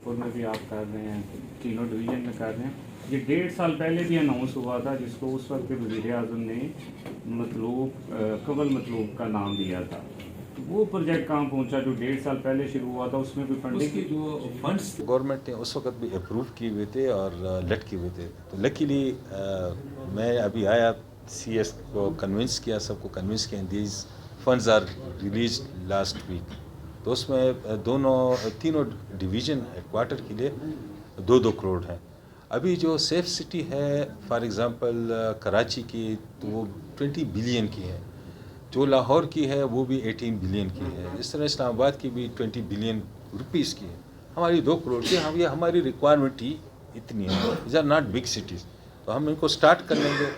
پور میں بھی آپ کر رہے ہیں, تینوں ڈویژن میں کر رہے ہیں. یہ 1.5 سال پہلے بھی اناؤنس ہوا تھا, جس کو اس وقت کے وزیر اعظم نے مطلوب قبل مطلوب کا نام دیا تھا. وہ پروجیکٹ کہاں پہنچا جو 1.5 سال پہلے شروع ہوا تھا؟ اس میں کوئی فنڈنگ کی جو فنڈس گورنمنٹ نے اس وقت بھی اپروو کیے ہوئے تھے اور لٹکے ہوئے تھے. تو لکیلی میں ابھی آیا, سی ایس کو کنونس کیا, سب کو کنونس کیا, these funds are released last week. تو اس میں تینوں ڈویژن ہیڈ کوارٹر کے لیے 2-2 کروڑ ہیں. ابھی جو سیف سٹی ہے فار ایگزامپل کراچی کی, تو وہ 20 بلین کی ہے. جو لاہور کی ہے وہ بھی 18 بلین کی ہے. اس طرح اسلام آباد کی بھی 20 بلین روپیز کی ہے. ہماری 2 کروڑ کی. یہ ہماری ریکوائرمنٹ ہی اتنی ہے. These are not big cities. تو ہم ان کو سٹارٹ کر لیں گے.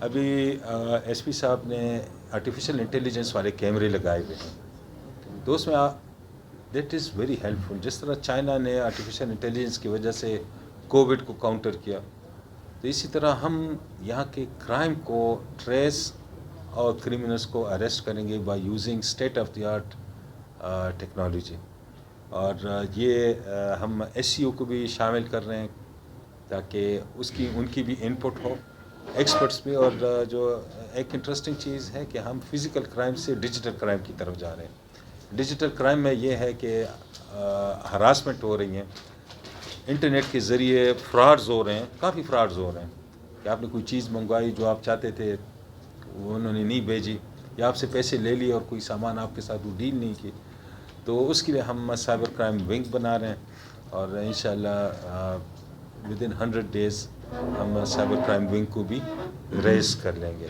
ابھی ایس پی صاحب نے آرٹیفیشیل انٹیلیجنس والے کیمرے لگائے ہوئے ہیں, تو اس میں دیٹ از ویری ہیلپ فل. جس طرح چائنا نے آرٹیفیشیل انٹیلیجنس کی وجہ سے کووڈ کو کاؤنٹر کیا, تو اسی طرح ہم یہاں کے کرائم کو ٹریس اور کریمنلس کو اریسٹ کریں گے by using state of the art technology. اور یہ ہم ایس سی او کو بھی شامل کر رہے ہیں تاکہ ان کی بھی انپٹ ہو, ایکسپرٹس بھی. اور جو ایک انٹرسٹنگ چیز ہے کہ ہم فزیکل کرائم سے ڈیجیٹل کرائم کی طرف جا رہے ہیں. ڈیجیٹل کرائم میں یہ ہے کہ ہراسمنٹ ہو رہی ہیں, انٹرنیٹ کے ذریعے فراڈز ہو رہے ہیں, کافی فراڈز ہو رہے ہیں کہ آپ نے کوئی چیز منگوائی جو آپ چاہتے تھے وہ انہوں نے نہیں بھیجی, یا آپ سے پیسے لے لیے اور کوئی سامان آپ کے ساتھ وہ ڈیل نہیں کی. تو اس کے لیے ہم سائبر کرائم ونگ بنا رہے ہیں, اور انشاءاللہ ود ان 100 days ہم سائبر کرائم ونگ کو بھی ریز کر لیں گے.